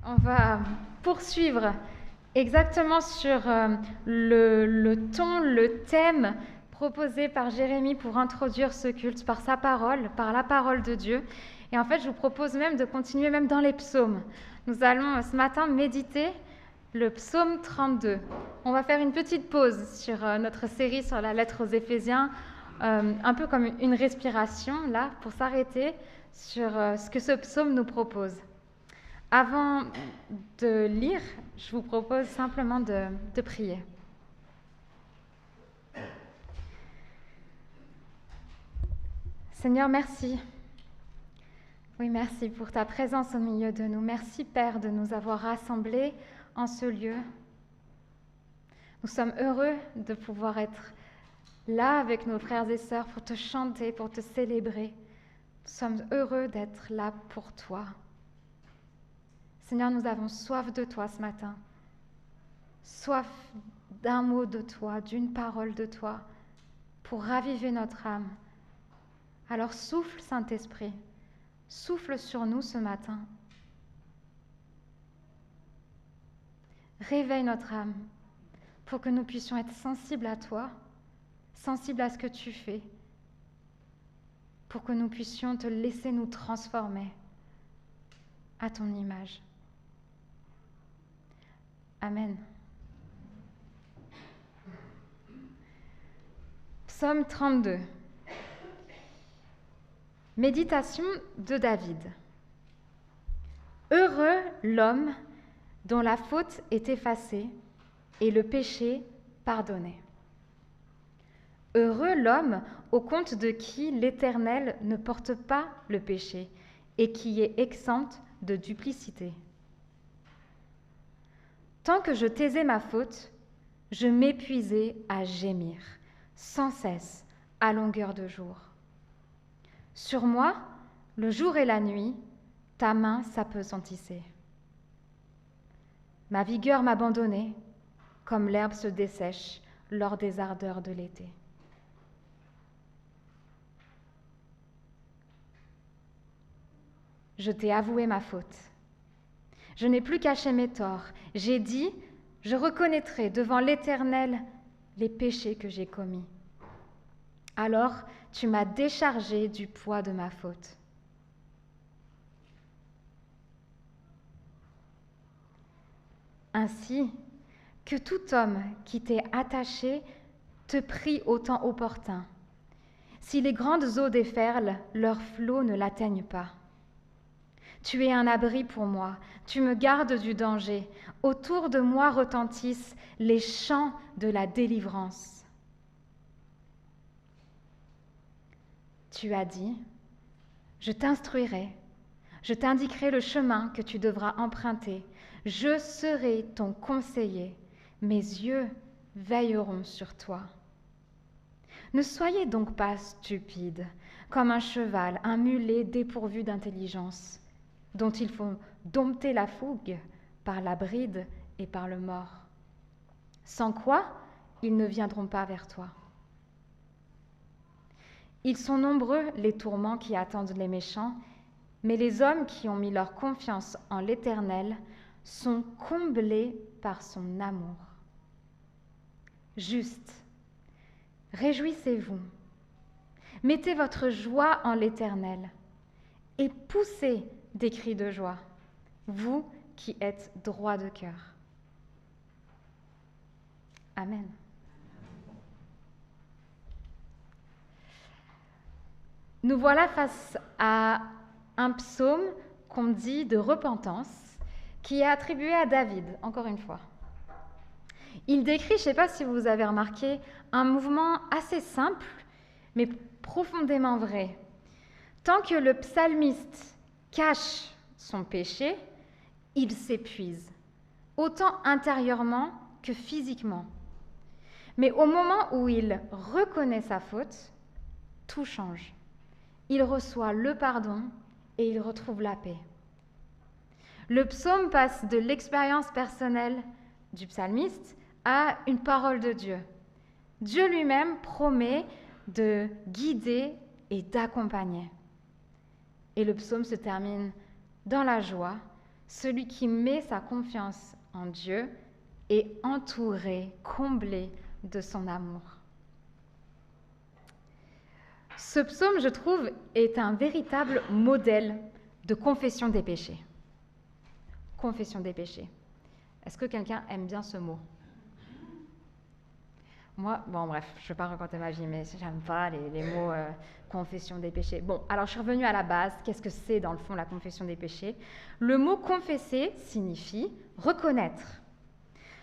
On va poursuivre exactement sur le ton, le thème proposé par Jérémie pour introduire ce culte, par sa parole, par la parole de Dieu. Et en fait, je vous propose même de continuer même dans les psaumes. Nous allons ce matin méditer le psaume 32. On va faire une petite pause sur notre série sur la lettre aux Éphésiens, un peu comme une respiration, là, pour s'arrêter sur ce que ce psaume nous propose. Avant de lire, je vous propose simplement de prier. Seigneur, merci. Oui, merci pour ta présence au milieu de nous. Merci, Père, de nous avoir rassemblés en ce lieu. Nous sommes heureux de pouvoir être là avec nos frères et sœurs pour te chanter, pour te célébrer. Nous sommes heureux d'être là pour toi. Seigneur, nous avons soif de toi ce matin, soif d'un mot de toi, d'une parole de toi, pour raviver notre âme. Alors souffle, Saint-Esprit, souffle sur nous ce matin. Réveille notre âme pour que nous puissions être sensibles à toi, sensibles à ce que tu fais, pour que nous puissions te laisser nous transformer à ton image. Amen. Psaume 32. Méditation de David. Heureux l'homme dont la faute est effacée et le péché pardonné. Heureux l'homme au compte de qui l'Éternel ne porte pas le péché et qui est exempt de duplicité. Tant que je taisais ma faute, je m'épuisais à gémir, sans cesse, à longueur de jour. Sur moi, le jour et la nuit, ta main s'appesantissait. Ma vigueur m'abandonnait, comme l'herbe se dessèche lors des ardeurs de l'été. Je t'ai avoué ma faute. Je n'ai plus caché mes torts. J'ai dit, je reconnaîtrai devant l'Éternel les péchés que j'ai commis. Alors, tu m'as déchargé du poids de ma faute. Ainsi, que tout homme qui t'est attaché te prie au temps opportun. Si les grandes eaux déferlent, leurs flots ne l'atteignent pas. Tu es un abri pour moi, tu me gardes du danger. Autour de moi retentissent les chants de la délivrance. Tu as dit, je t'instruirai, je t'indiquerai le chemin que tu devras emprunter. Je serai ton conseiller, mes yeux veilleront sur toi. Ne soyez donc pas stupides, comme un cheval, un mulet dépourvu d'intelligence, dont il faut dompter la fougue par la bride et par le mors. Sans quoi, ils ne viendront pas vers toi. Ils sont nombreux, les tourments qui attendent les méchants, mais les hommes qui ont mis leur confiance en l'Éternel sont comblés par son amour. Juste, réjouissez-vous, mettez votre joie en l'Éternel et poussez des cris de joie, vous qui êtes droits de cœur. Amen. Nous voilà face à un psaume qu'on dit de repentance qui est attribué à David, encore une fois. Il décrit, je ne sais pas si vous avez remarqué, un mouvement assez simple, mais profondément vrai. Tant que le psalmiste cache son péché, il s'épuise, autant intérieurement que physiquement. Mais au moment où il reconnaît sa faute, tout change. Il reçoit le pardon et il retrouve la paix. Le psaume passe de l'expérience personnelle du psalmiste à une parole de Dieu. Dieu lui-même promet de guider et d'accompagner. Et le psaume se termine dans la joie, Celui qui met sa confiance en Dieu est entouré, comblé de son amour. Ce psaume, je trouve, est un véritable modèle de confession des péchés. Confession des péchés. Est-ce que quelqu'un aime bien ce mot? Moi, bon bref, je ne vais pas raconter ma vie, mais j'aime pas les mots confession des péchés. Bon, alors je suis revenue à la base. Qu'est-ce que c'est dans le fond la confession des péchés? Le mot confesser signifie reconnaître.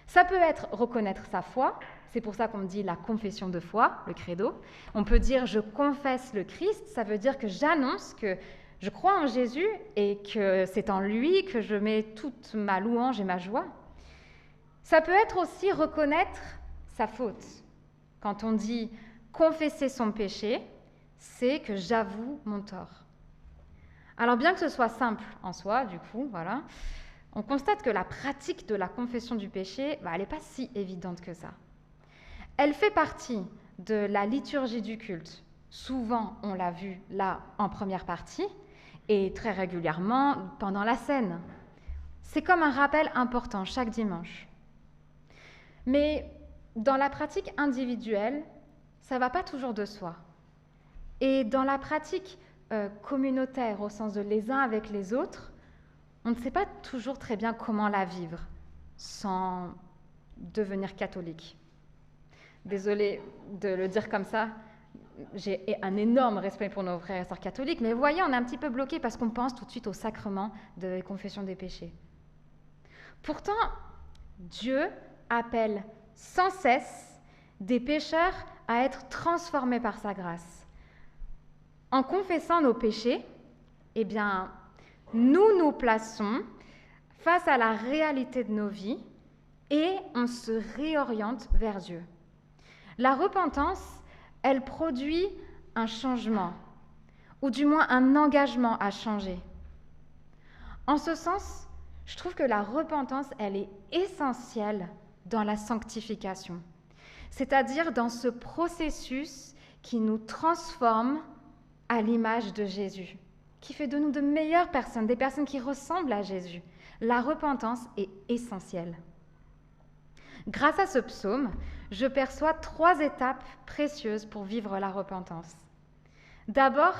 Ça peut être reconnaître sa foi, c'est pour ça qu'on dit la confession de foi, le credo. On peut dire je confesse le Christ, ça veut dire que j'annonce que je crois en Jésus et que c'est en lui que je mets toute ma louange et ma joie. Ça peut être aussi reconnaître sa faute. Quand on dit confesser son péché, c'est que j'avoue mon tort. Alors bien que ce soit simple en soi, du coup, voilà, on constate que la pratique de la confession du péché, elle n'est pas si évidente que ça. Elle fait partie de la liturgie du culte. Souvent, on l'a vu là en première partie, et très régulièrement pendant la scène. C'est comme un rappel important chaque dimanche. Mais dans la pratique individuelle, ça ne va pas toujours de soi. Et dans la pratique communautaire, au sens de les uns avec les autres, on ne sait pas toujours très bien comment la vivre sans devenir catholique. Désolée de le dire comme ça, j'ai un énorme respect pour nos frères et sœurs catholiques, mais vous voyez, on est un petit peu bloqué parce qu'on pense tout de suite au sacrement de la confession des péchés. Pourtant, Dieu appelle sans cesse des pécheurs à être transformés par sa grâce. En confessant nos péchés, eh bien, nous nous plaçons face à la réalité de nos vies et on se réoriente vers Dieu. La repentance, elle produit un changement, ou du moins un engagement à changer. En ce sens, je trouve que la repentance, elle est essentielle dans la sanctification, c'est-à-dire dans ce processus qui nous transforme à l'image de Jésus, qui fait de nous de meilleures personnes, des personnes qui ressemblent à Jésus. La repentance est essentielle. Grâce à ce psaume, je perçois 3 étapes précieuses pour vivre la repentance. D'abord,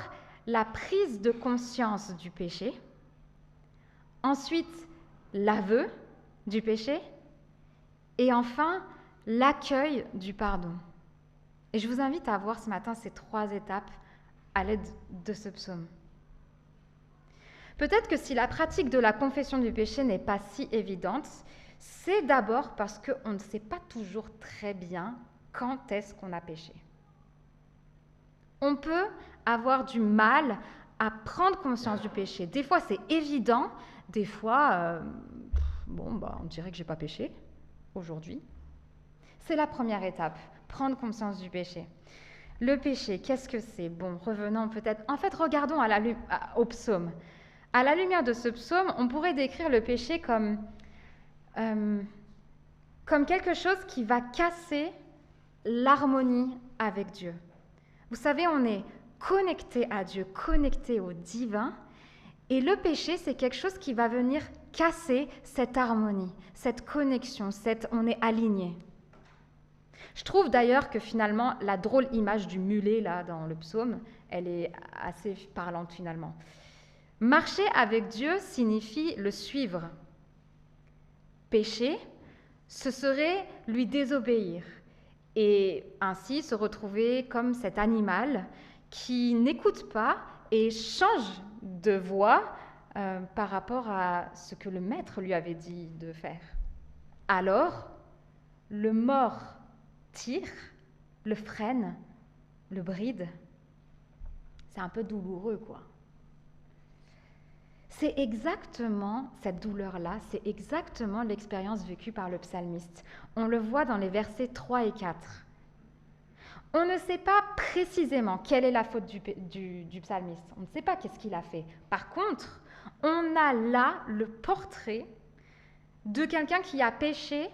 la prise de conscience du péché. Ensuite, l'aveu du péché. Et enfin, l'accueil du pardon. Et je vous invite à voir ce matin ces 3 étapes à l'aide de ce psaume. Peut-être que si la pratique de la confession du péché n'est pas si évidente, c'est d'abord parce qu'on ne sait pas toujours très bien quand est-ce qu'on a péché. On peut avoir du mal à prendre conscience du péché. Des fois, c'est évident. Des fois, on dirait que je n'ai pas péché aujourd'hui. C'est la première étape, prendre conscience du péché. Le péché, qu'est-ce que c'est? Bon, revenons peut-être. En fait, regardons au psaume. À la lumière de ce psaume, on pourrait décrire le péché comme quelque chose qui va casser l'harmonie avec Dieu. Vous savez, on est connecté à Dieu, connecté au divin, et le péché, c'est quelque chose qui va venir casser cette harmonie, cette connexion, on est aligné. Je trouve d'ailleurs que finalement, la drôle image du mulet là dans le psaume, elle est assez parlante finalement. Marcher avec Dieu signifie le suivre. Pécher, ce serait lui désobéir et ainsi se retrouver comme cet animal qui n'écoute pas et change de voie par rapport à ce que le maître lui avait dit de faire. Alors, le mort tire, le freine, le bride. C'est un peu douloureux, quoi. C'est exactement cette douleur-là, c'est exactement l'expérience vécue par le psalmiste. On le voit dans les versets 3 et 4. On ne sait pas précisément quelle est la faute du psalmiste. On ne sait pas qu'est-ce qu'il a fait. Par contre, on a là le portrait de quelqu'un qui a péché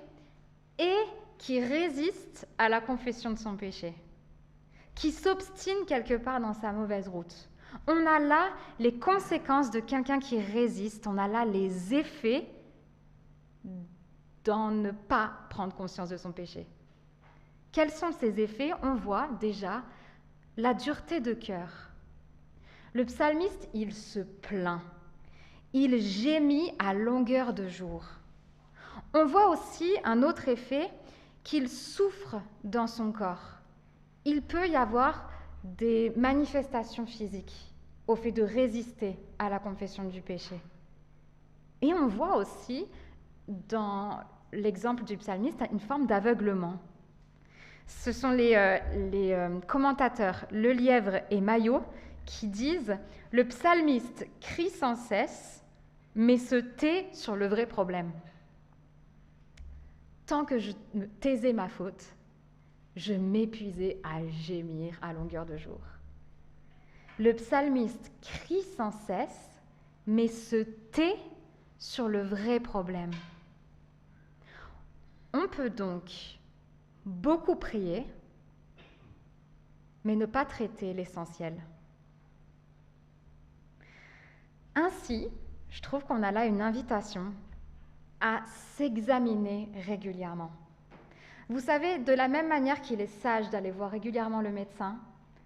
et qui résiste à la confession de son péché, qui s'obstine quelque part dans sa mauvaise route. On a là les conséquences de quelqu'un qui résiste, on a là les effets d'en ne pas prendre conscience de son péché. Quels sont ces effets? On voit déjà la dureté de cœur. Le psalmiste, il se plaint, il gémit à longueur de jour. On voit aussi un autre effet, qu'il souffre dans son corps. Il peut y avoir des manifestations physiques au fait de résister à la confession du péché. Et on voit aussi, dans l'exemple du psalmiste, une forme d'aveuglement. Ce sont les commentateurs Lelièvre et Maillot qui disent « Le psalmiste crie sans cesse, mais se tait sur le vrai problème. Tant que je me taisais ma faute, je m'épuisais à gémir à longueur de jour. » Le psalmiste crie sans cesse, mais se tait sur le vrai problème. On peut donc beaucoup prier, mais ne pas traiter l'essentiel. Ainsi, je trouve qu'on a là une invitation à s'examiner régulièrement. Vous savez, de la même manière qu'il est sage d'aller voir régulièrement le médecin,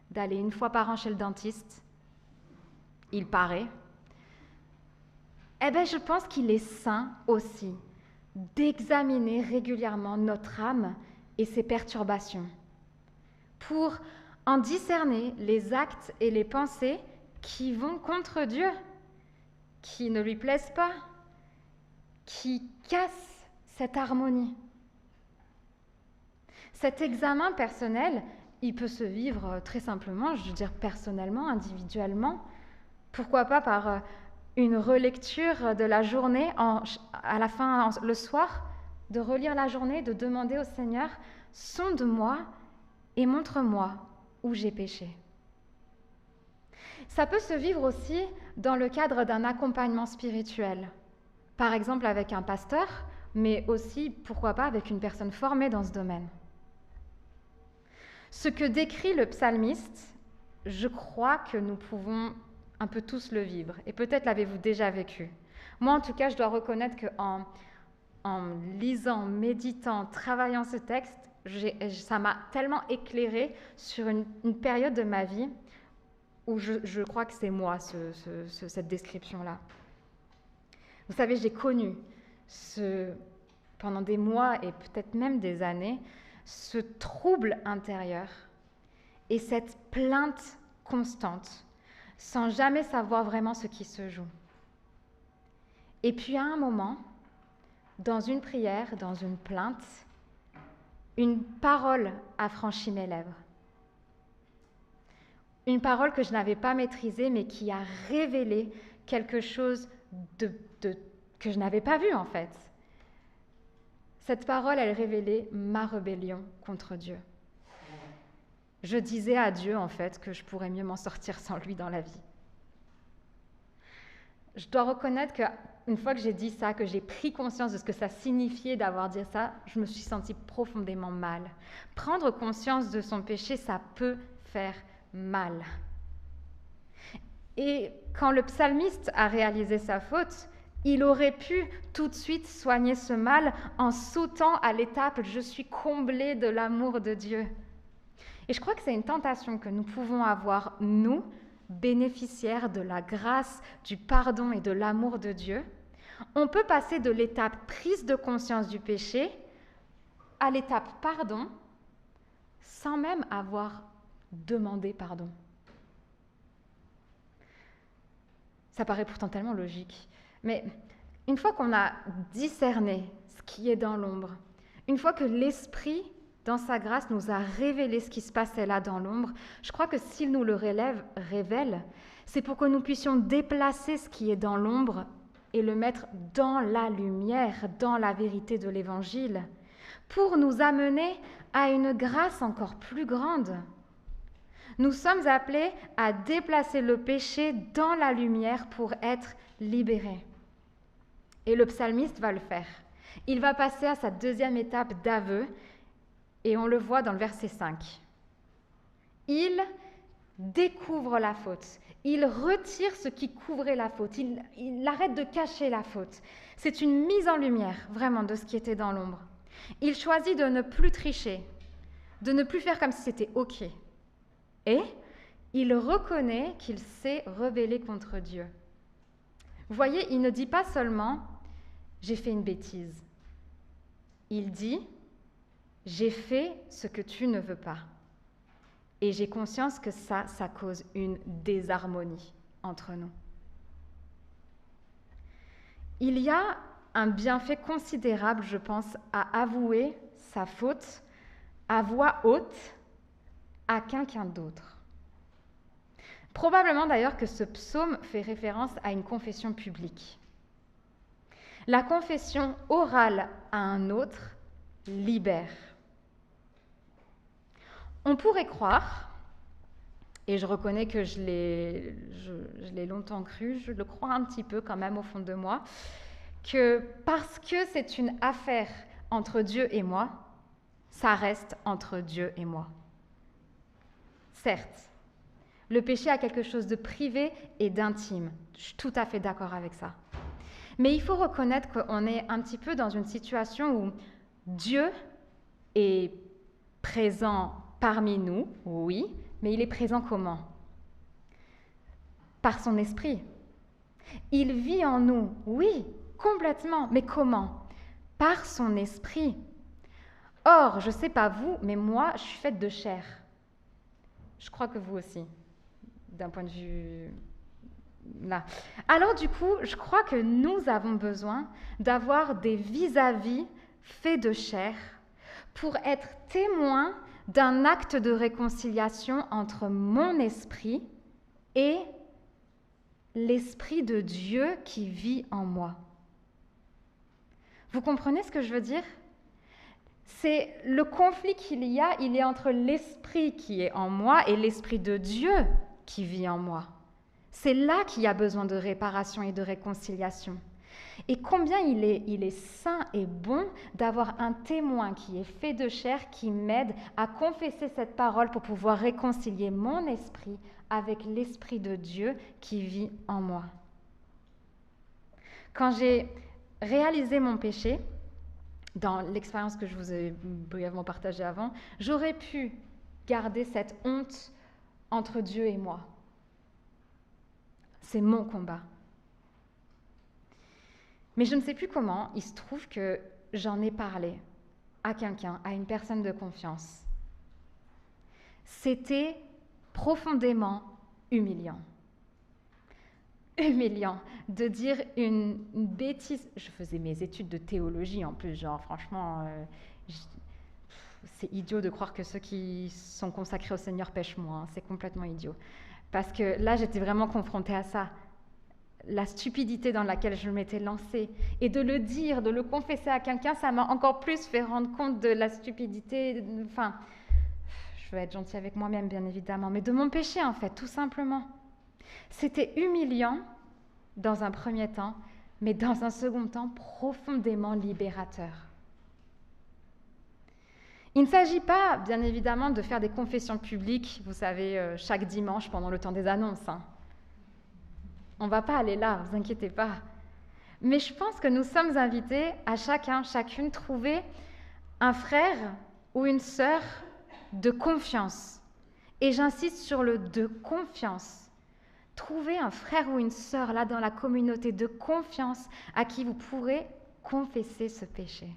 d'aller une fois par an chez le dentiste, il paraît, je pense qu'il est sain aussi d'examiner régulièrement notre âme et ses perturbations, pour en discerner les actes et les pensées qui vont contre Dieu, qui ne lui plaisent pas, qui cassent cette harmonie. Cet examen personnel, il peut se vivre très simplement, je veux dire personnellement, individuellement. Pourquoi pas par une relecture de la journée, à la fin, le soir, de relire la journée, de demander au Seigneur « Sonde-moi et montre-moi où j'ai péché ». Ça peut se vivre aussi dans le cadre d'un accompagnement spirituel, par exemple avec un pasteur, mais aussi, pourquoi pas, avec une personne formée dans ce domaine. Ce que décrit le psalmiste, je crois que nous pouvons un peu tous le vivre, et peut-être l'avez-vous déjà vécu. Moi, en tout cas, je dois reconnaître qu'en lisant, méditant, travaillant ce texte, ça m'a tellement éclairé sur une période de ma vie où je crois que c'est moi, cette description-là. Vous savez, j'ai connu pendant des mois et peut-être même des années, ce trouble intérieur et cette plainte constante, sans jamais savoir vraiment ce qui se joue. Et puis à un moment, dans une prière, dans une plainte, une parole a franchi mes lèvres. Une parole que je n'avais pas maîtrisée, mais qui a révélé quelque chose que je n'avais pas vu en fait. Cette parole, elle révélait ma rébellion contre Dieu. Je disais à Dieu, en fait, que je pourrais mieux m'en sortir sans lui dans la vie. Je dois reconnaître qu'une fois que j'ai dit ça, que j'ai pris conscience de ce que ça signifiait d'avoir dit ça, je me suis sentie profondément mal. Prendre conscience de son péché, ça peut faire mal. Et quand le psalmiste a réalisé sa faute, il aurait pu tout de suite soigner ce mal en sautant à l'étape « je suis comblé de l'amour de Dieu ». Et je crois que c'est une tentation que nous pouvons avoir, nous, bénéficiaires de la grâce, du pardon et de l'amour de Dieu. On peut passer de l'étape prise de conscience du péché à l'étape pardon, sans même avoir demandé pardon. Ça paraît pourtant tellement logique. Mais une fois qu'on a discerné ce qui est dans l'ombre, une fois que l'Esprit, dans sa grâce, nous a révélé ce qui se passait là dans l'ombre, je crois que s'il nous le révèle, c'est pour que nous puissions déplacer ce qui est dans l'ombre et le mettre dans la lumière, dans la vérité de l'Évangile, pour nous amener à une grâce encore plus grande. Nous sommes appelés à déplacer le péché dans la lumière pour être libérés. Et le psalmiste va le faire. Il va passer à sa deuxième étape d'aveu, et on le voit dans le verset 5. Il découvre la faute. Il retire ce qui couvrait la faute. Il arrête de cacher la faute. C'est une mise en lumière, vraiment, de ce qui était dans l'ombre. Il choisit de ne plus tricher, de ne plus faire comme si c'était OK. Et il reconnaît qu'il s'est rebellé contre Dieu. Vous voyez, il ne dit pas seulement « j'ai fait une bêtise ». Il dit « j'ai fait ce que tu ne veux pas ». Et j'ai conscience que ça cause une désharmonie entre nous. Il y a un bienfait considérable, je pense, à avouer sa faute à voix haute à quelqu'un d'autre. Probablement d'ailleurs que ce psaume fait référence à une confession publique. La confession orale à un autre libère. On pourrait croire, et je reconnais que je l'ai longtemps cru, je le crois un petit peu quand même au fond de moi, que parce que c'est une affaire entre Dieu et moi, ça reste entre Dieu et moi. Certes, le péché a quelque chose de privé et d'intime. Je suis tout à fait d'accord avec ça. Mais il faut reconnaître qu'on est un petit peu dans une situation où Dieu est présent parmi nous, oui, mais il est présent comment? Par son esprit. Il vit en nous, oui, complètement, mais comment? Par son esprit. Or, je ne sais pas vous, mais moi, je suis faite de chair. Je crois que vous aussi, d'un point de vue là. Alors du coup, je crois que nous avons besoin d'avoir des vis-à-vis faits de chair pour être témoins d'un acte de réconciliation entre mon esprit et l'esprit de Dieu qui vit en moi. Vous comprenez ce que je veux dire? C'est le conflit qu'il y a, il est entre l'esprit qui est en moi et l'esprit de Dieu qui vit en moi. C'est là qu'il y a besoin de réparation et de réconciliation. Et combien il est sain et bon d'avoir un témoin qui est fait de chair, qui m'aide à confesser cette parole pour pouvoir réconcilier mon esprit avec l'esprit de Dieu qui vit en moi. Quand j'ai réalisé mon péché, dans l'expérience que je vous ai brièvement partagée avant, j'aurais pu garder cette honte entre Dieu et moi. C'est mon combat. Mais je ne sais plus comment, il se trouve que j'en ai parlé à quelqu'un, à une personne de confiance. C'était profondément humiliant. Humiliant de dire une bêtise. Je faisais mes études de théologie en plus, genre franchement, c'est idiot de croire que ceux qui sont consacrés au Seigneur pêchent moins, c'est complètement idiot. Parce que là, j'étais vraiment confrontée à ça. La stupidité dans laquelle je m'étais lancée. Et de le dire, de le confesser à quelqu'un, ça m'a encore plus fait rendre compte de la stupidité. Enfin, je veux être gentille avec moi-même, bien évidemment, mais de mon péché, en fait, tout simplement. C'était humiliant dans un premier temps, mais dans un second temps, profondément libérateur. Il ne s'agit pas, bien évidemment, de faire des confessions publiques, vous savez, chaque dimanche pendant le temps des annonces. On ne va pas aller là, vous inquiétez pas. Mais je pense que nous sommes invités à chacun, chacune, trouver un frère ou une sœur de confiance. Et j'insiste sur le de confiance. Trouvez un frère ou une sœur là dans la communauté de confiance à qui vous pourrez confesser ce péché.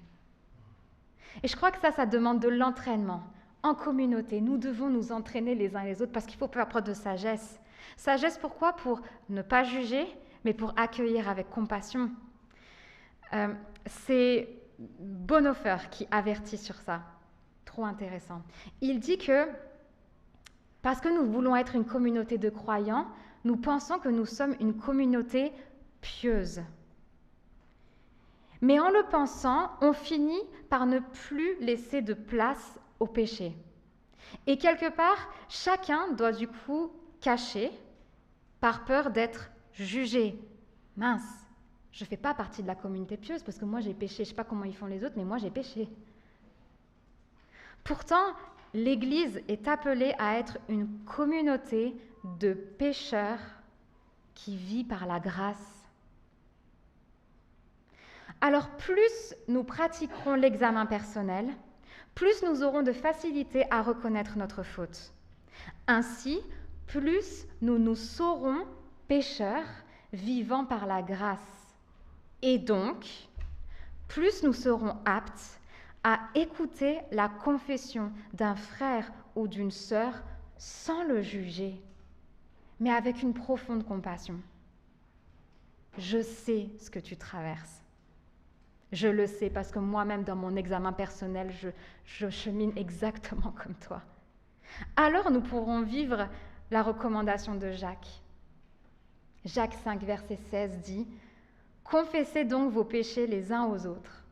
Et je crois que ça demande de l'entraînement. En communauté, nous devons nous entraîner les uns les autres parce qu'il faut faire preuve de sagesse. Sagesse pourquoi? Pour ne pas juger, mais pour accueillir avec compassion. C'est Bonhoeffer qui avertit sur ça. Trop intéressant. Il dit que parce que nous voulons être une communauté de croyants, nous pensons que nous sommes une communauté pieuse. Mais en le pensant, on finit par ne plus laisser de place au péché. Et quelque part, chacun doit du coup cacher par peur d'être jugé. Mince, je ne fais pas partie de la communauté pieuse parce que moi j'ai péché. Je ne sais pas comment ils font les autres, mais moi j'ai péché. Pourtant, l'Église est appelée à être une communauté de pécheurs qui vit par la grâce. Alors plus nous pratiquerons l'examen personnel, plus nous aurons de facilité à reconnaître notre faute. Ainsi, plus nous nous saurons pécheurs vivant par la grâce. Et donc, plus nous serons aptes à écouter la confession d'un frère ou d'une sœur sans le juger, mais avec une profonde compassion. Je sais ce que tu traverses. Je le sais parce que moi-même, dans mon examen personnel, je chemine exactement comme toi. Alors nous pourrons vivre la recommandation de Jacques. Jacques 5, verset 16 dit « Confessez donc vos péchés les uns aux autres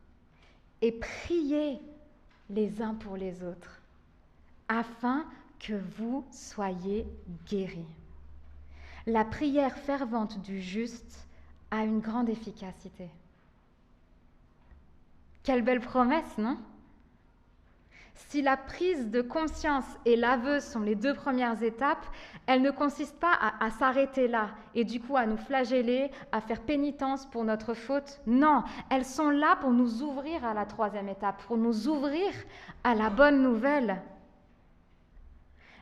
et priez les uns pour les autres, afin que vous soyez guéris. » La prière fervente du juste a une grande efficacité. Quelle belle promesse, non? Si la prise de conscience et l'aveu sont les deux premières étapes, elles ne consistent pas à s'arrêter là et du coup à nous flageller, à faire pénitence pour notre faute. Non, elles sont là pour nous ouvrir à la troisième étape, pour nous ouvrir à la bonne nouvelle.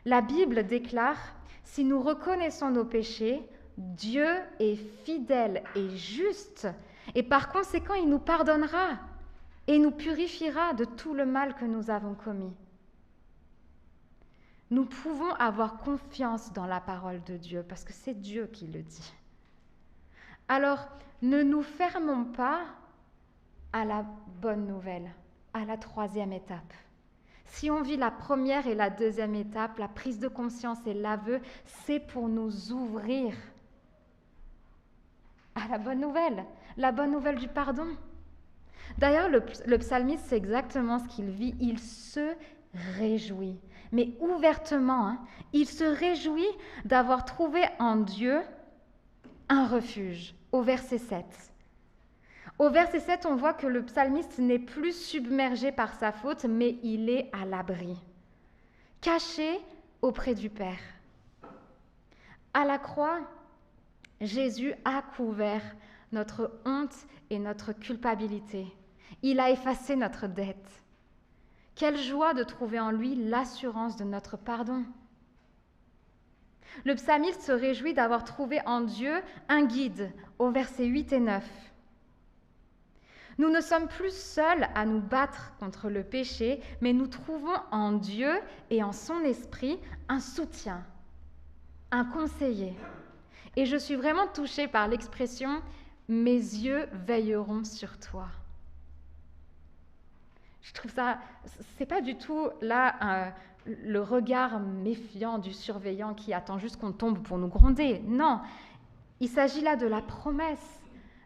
La Bible déclare « Si nous reconnaissons nos péchés, Dieu est fidèle et juste et par conséquent il nous pardonnera et nous purifiera de tout le mal que nous avons commis. » Nous pouvons avoir confiance dans la parole de Dieu parce que c'est Dieu qui le dit. Alors, ne nous fermons pas à la bonne nouvelle, à la troisième étape. Si on vit la première et la deuxième étape, la prise de conscience et l'aveu, c'est pour nous ouvrir à la bonne nouvelle du pardon. D'ailleurs, le psalmiste, c'est exactement ce qu'il vit. Il se réjouit, mais ouvertement. Il se réjouit d'avoir trouvé en Dieu un refuge, au verset 7. Au verset 7, on voit que le psalmiste n'est plus submergé par sa faute, mais il est à l'abri, caché auprès du Père. À la croix, Jésus a couvert notre honte et notre culpabilité. Il a effacé notre dette. Quelle joie de trouver en lui l'assurance de notre pardon. Le psalmiste se réjouit d'avoir trouvé en Dieu un guide, au verset 8 et 9. Nous ne sommes plus seuls à nous battre contre le péché, mais nous trouvons en Dieu et en son esprit un soutien, un conseiller. Et je suis vraiment touchée par l'expression « mes yeux veilleront sur toi ». Je trouve ça, c'est pas du tout là le regard méfiant du surveillant qui attend juste qu'on tombe pour nous gronder. Non, il s'agit là de la promesse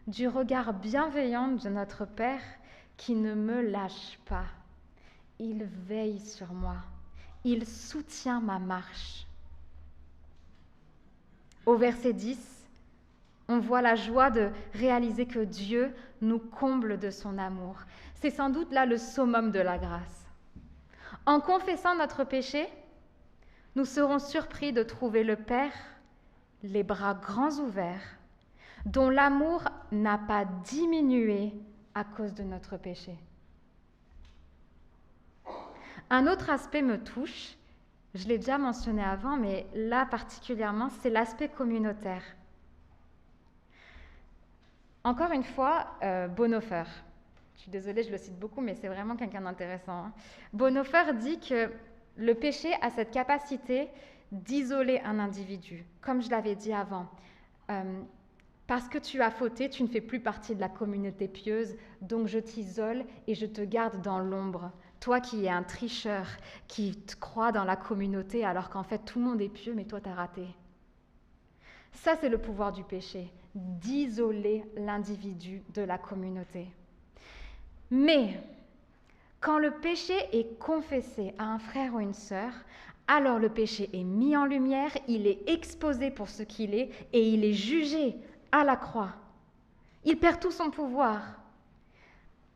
du regard bienveillant de notre Père qui ne me lâche pas. Il veille sur moi, il soutient ma marche. Au verset 10, on voit la joie de réaliser que Dieu nous comble de son amour. C'est sans doute là le summum de la grâce. En confessant notre péché, nous serons surpris de trouver le Père, les bras grands ouverts, dont l'amour n'a pas diminué à cause de notre péché. Un autre aspect me touche, je l'ai déjà mentionné avant, mais là particulièrement, c'est l'aspect communautaire. Encore une fois, Bonhoeffer. Je suis désolée, je le cite beaucoup, mais c'est vraiment quelqu'un d'intéressant. Bonhoeffer dit que le péché a cette capacité d'isoler un individu, comme je l'avais dit avant. Parce que tu as fauté, tu ne fais plus partie de la communauté pieuse, donc je t'isole et je te garde dans l'ombre. Toi qui es un tricheur, qui te crois dans la communauté alors qu'en fait tout le monde est pieux, mais toi t'as raté. Ça, c'est le pouvoir du péché, d'isoler l'individu de la communauté. Mais quand le péché est confessé à un frère ou une sœur, alors le péché est mis en lumière, il est exposé pour ce qu'il est et il est jugé à la croix. Il perd tout son pouvoir.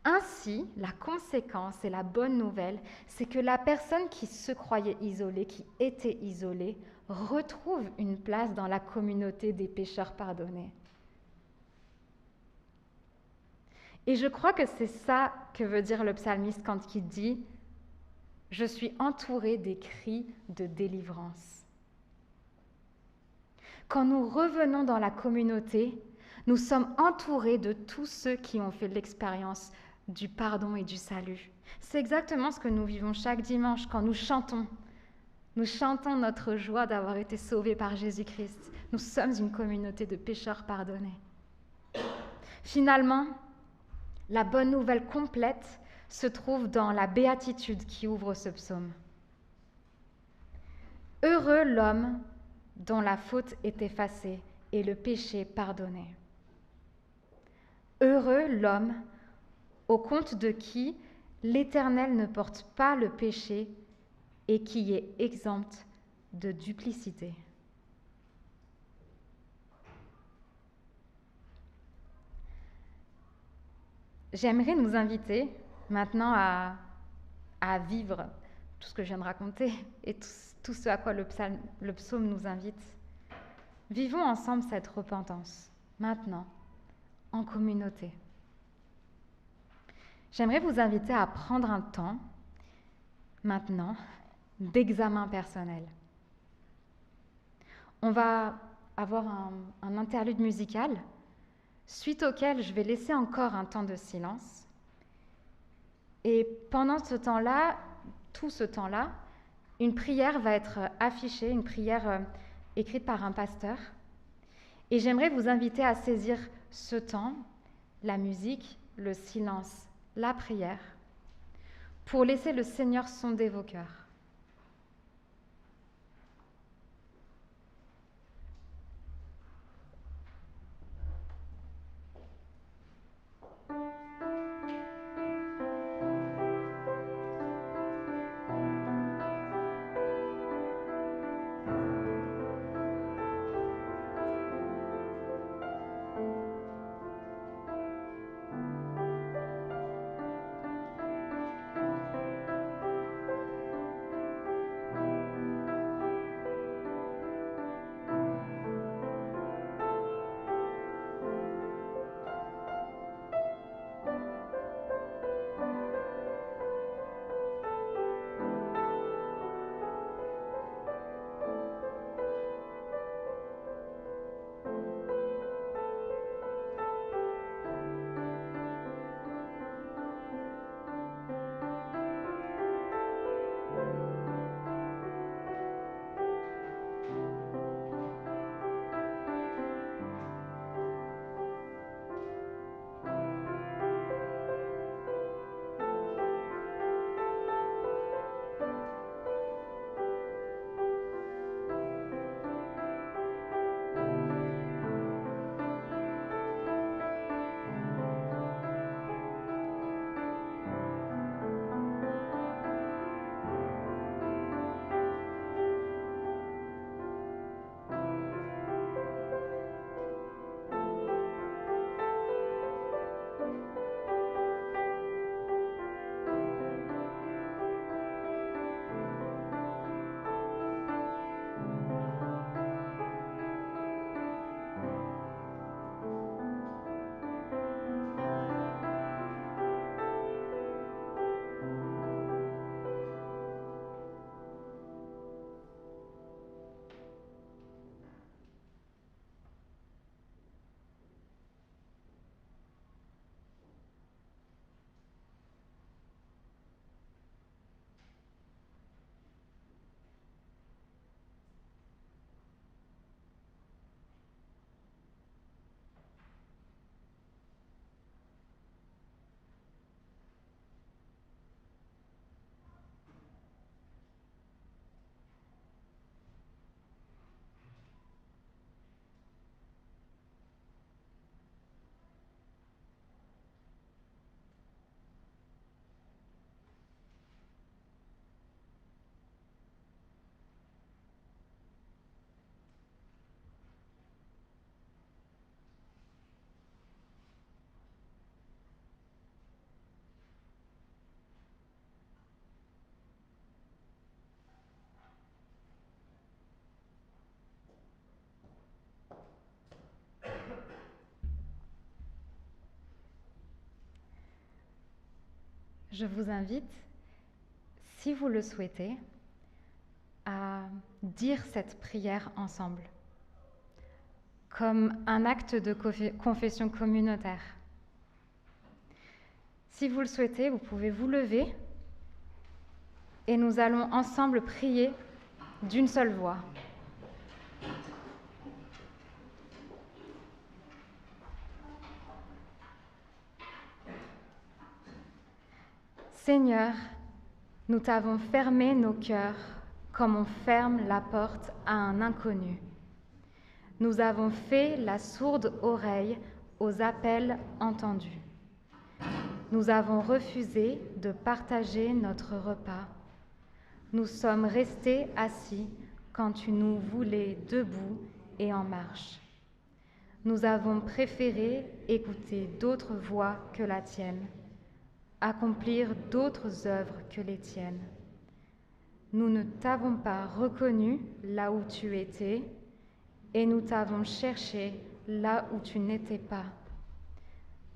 Ainsi, la conséquence et la bonne nouvelle, c'est que la personne qui se croyait isolée, qui était isolée, retrouve une place dans la communauté des pécheurs pardonnés. Et je crois que c'est ça que veut dire le psalmiste quand il dit « Je suis entouré des cris de délivrance ». Quand nous revenons dans la communauté, nous sommes entourés de tous ceux qui ont fait l'expérience du pardon et du salut. C'est exactement ce que nous vivons chaque dimanche quand nous chantons. Nous chantons notre joie d'avoir été sauvés par Jésus-Christ. Nous sommes une communauté de pécheurs pardonnés. Finalement, la bonne nouvelle complète se trouve dans la béatitude qui ouvre ce psaume. Heureux l'homme dont la faute est effacée et le péché pardonné. Heureux l'homme au compte de qui l'Éternel ne porte pas le péché et qui est exempt de duplicité. J'aimerais nous inviter maintenant à vivre tout ce que je viens de raconter et tout ce à quoi le psaume nous invite. Vivons ensemble cette repentance, maintenant, en communauté. J'aimerais vous inviter à prendre un temps, maintenant, d'examen personnel. On va avoir un interlude musical, suite auquel je vais laisser encore un temps de silence. Et pendant ce temps-là, tout ce temps-là, une prière va être affichée, une prière écrite par un pasteur. Et j'aimerais vous inviter à saisir ce temps, la musique, le silence, la prière, pour laisser le Seigneur sonder vos cœurs. je vous invite, si vous le souhaitez, à dire cette prière ensemble, comme un acte de confession communautaire. Si vous le souhaitez, vous pouvez vous lever et nous allons ensemble prier d'une seule voix. Seigneur, nous t'avons fermé nos cœurs comme on ferme la porte à un inconnu. Nous avons fait la sourde oreille aux appels entendus. Nous avons refusé de partager notre repas. Nous sommes restés assis quand tu nous voulais debout et en marche. Nous avons préféré écouter d'autres voix que la tienne, accomplir d'autres œuvres que les tiennes. Nous ne t'avons pas reconnu là où tu étais, et nous t'avons cherché là où tu n'étais pas.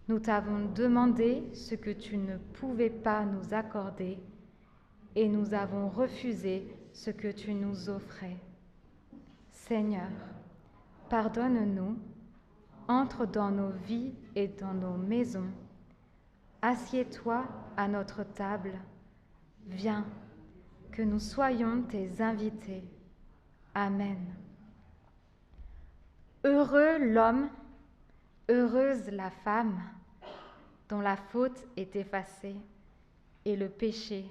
Nous t'avons demandé ce que tu ne pouvais pas nous accorder, et nous avons refusé ce que tu nous offrais. Seigneur, pardonne-nous, entre dans nos vies et dans nos maisons. Assieds-toi à notre table. Viens, que nous soyons tes invités. Amen. Heureux l'homme, heureuse la femme, dont la faute est effacée et le péché